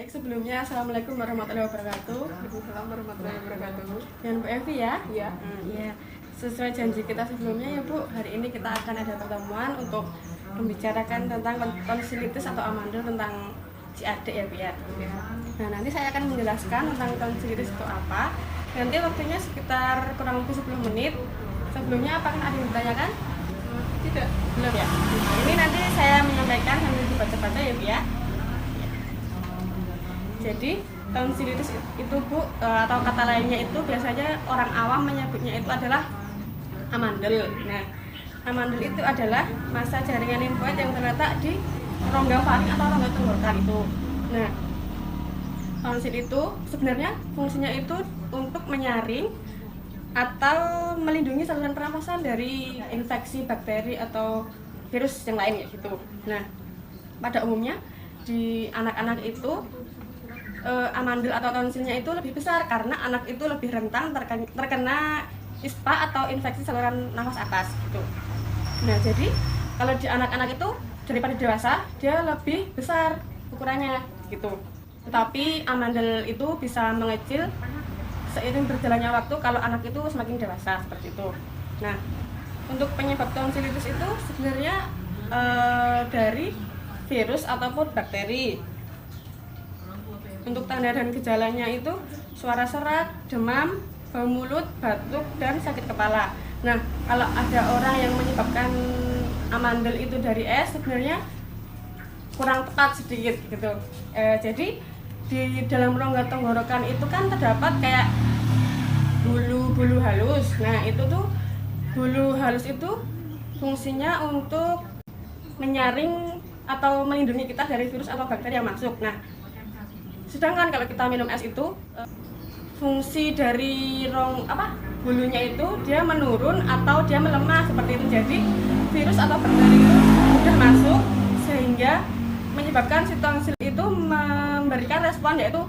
Baik, sebelumnya Assalamualaikum warahmatullahi wabarakatuh. Waalaikumsalam warahmatullahi wabarakatuh. Dengan Bu Evi ya? Iya. Iya. Sesuai janji kita sebelumnya ya Bu, hari ini kita akan ada pertemuan untuk membicarakan tentang tonsilitis atau amandel tentang si adik ya Bu ya. Nah, nanti saya akan menjelaskan tentang tonsilitis itu apa. Nanti waktunya sekitar kurang lebih 10 menit. Sebelumnya apakah ada yang ditanyakan? Tidak. Belum ya? Ini nanti saya menyampaikan sambil dibaca-baca ya Bu ya. Jadi tonsilitis itu Bu, atau kata lainnya itu biasanya orang awam menyebutnya itu adalah amandel. Nah, amandel itu adalah massa jaringan limfoid yang terletak di rongga faring atau rongga tenggorokan itu. Nah, tonsil itu sebenarnya fungsinya itu untuk menyaring atau melindungi saluran pernapasan dari infeksi bakteri atau virus yang lain ya gitu. Nah, pada umumnya di anak-anak itu amandel atau tonsilnya itu lebih besar karena anak itu lebih rentan terkena ISPA atau infeksi saluran nafas atas gitu. Nah, jadi kalau di anak-anak itu daripada dewasa dia lebih besar ukurannya gitu. Tetapi amandel itu bisa mengecil seiring berjalannya waktu kalau anak itu semakin dewasa seperti itu. Nah, untuk penyebab tonsilitis itu sebenarnya dari virus ataupun bakteri. Untuk tanda dan gejalanya itu suara serak, demam, bau mulut, batuk, dan sakit kepala. Nah, kalau ada orang yang menyebabkan amandel itu dari es, sebenarnya kurang tepat sedikit gitu. Jadi di dalam rongga tenggorokan itu kan terdapat kayak bulu-bulu halus. Nah, itu tuh bulu halus itu fungsinya untuk menyaring atau melindungi kita dari virus atau bakteri yang masuk. Nah, sedangkan kalau kita minum es itu fungsi dari bulunya itu dia menurun atau dia melemah seperti itu. Jadi virus atau bakteri itu mudah masuk sehingga menyebabkan si tonsil itu memberikan respon, yaitu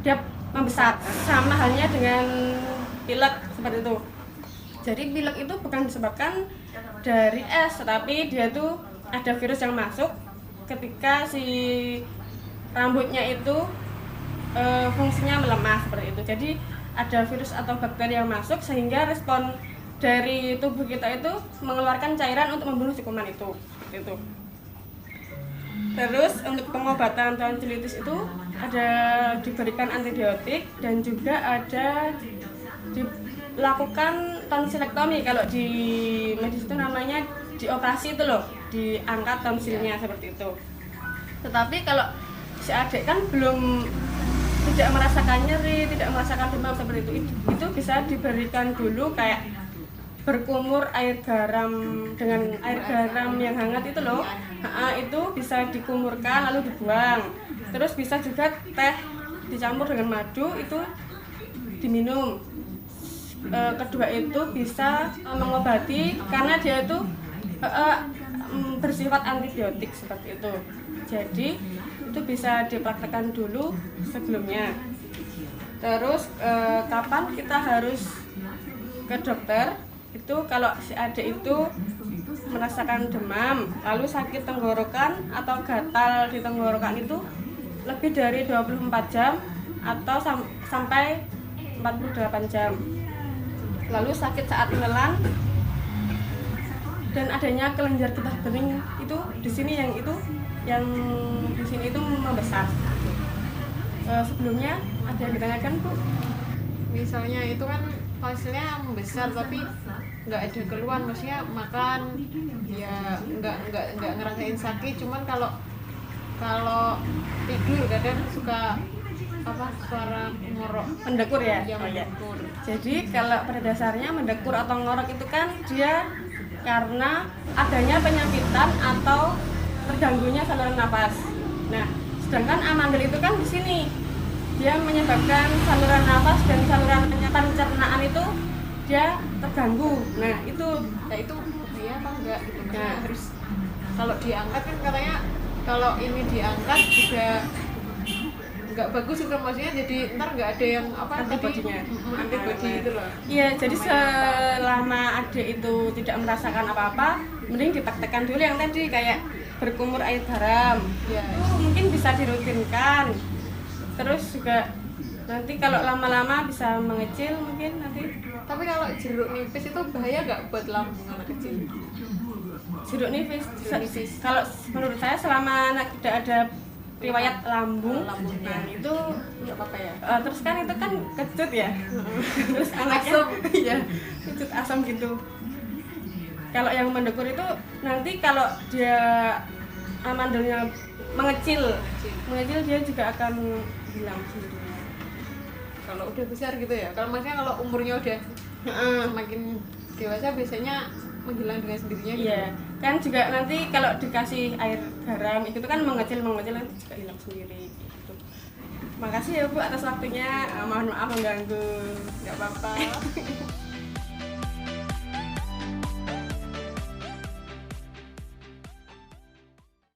dia membesar, sama halnya dengan pilek seperti itu. Jadi pilek itu bukan disebabkan dari es, tetapi dia tuh ada virus yang masuk ketika si rambutnya itu fungsinya melemah seperti itu. Jadi ada virus atau bakteri yang masuk sehingga respon dari tubuh kita itu mengeluarkan cairan untuk membunuh si kuman itu. Seperti itu. Terus untuk pengobatan tonsilitis itu ada diberikan antibiotik dan juga ada dilakukan tonsilektomi. Kalau di medis itu namanya dioperasi itu loh, diangkat tonsilnya seperti itu. Tetapi kalau si adik kan belum tidak merasakan nyeri, tidak merasakan demam seperti itu bisa diberikan dulu kayak berkumur air garam dengan air garam yang hangat itu loh. Itu bisa dikumurkan lalu dibuang. Terus bisa juga teh dicampur dengan madu itu diminum. Kedua itu bisa mengobati karena dia itu bersifat antibiotik seperti itu. Jadi itu bisa dipraktekkan dulu sebelumnya. Terus kapan kita harus ke dokter? Itu kalau si adik itu merasakan demam, lalu sakit tenggorokan atau gatal di tenggorokan itu lebih dari 24 jam atau sampai 48 jam. Lalu sakit saat menelan dan adanya kelenjar getah bening itu di sini yang di sini itu membesar. Sebelumnya ada yang ditanyakan Bu? Misalnya itu kan hasilnya membesar tapi nggak ada keluhan, maksudnya makan ya nggak ngerasain sakit, cuman kalau tidur kadang suka suara ngorok Mendekur ya? mendekur. Jadi kalau pada dasarnya mendekur atau ngorok itu kan dia karena adanya penyempitan atau terganggunya saluran nafas. Nah, sedangkan amandel itu kan di sini dia menyebabkan saluran nafas dan saluran pencernaan itu dia terganggu. Nah, itu Dia apa enggak gitu. Nah, Harus kalau diangkat kan katanya kalau ini diangkat juga nggak bagus gitu, maksudnya jadi ntar nggak ada yang antibodinya. antibody itu loh. Iya, jadi selama adik itu tidak merasakan apa-apa, mending dipraktekkan dulu yang tadi kayak berkumur air garam. Ya. Itu mungkin bisa dirutinkan. Terus juga nanti kalau lama-lama bisa mengecil mungkin nanti. Tapi kalau jeruk nipis itu bahaya nggak buat lambung anak kecil? Jeruk nipis, Nipis. kalau menurut saya selama tidak ada riwayat lambung, Lambungnya. nah itu Nggak apa-apa ya? terus kan itu kan kecut ya, terus anaknya Asam. iya kecut asam gitu. Kalau yang mendekur itu nanti kalau dia amandelnya mengecil dia juga akan hilang sendirinya. Kalau udah besar gitu ya? Kalau maksudnya kalau umurnya udah semakin dewasa biasanya menghilang dengan sendirinya gitu? Iya, kan juga nanti kalau dikasih air garam itu kan mengecil nanti juga hilang sendiri gitu. Makasih ya Bu atas waktunya, mohon maaf mengganggu. Nggak apa-apa.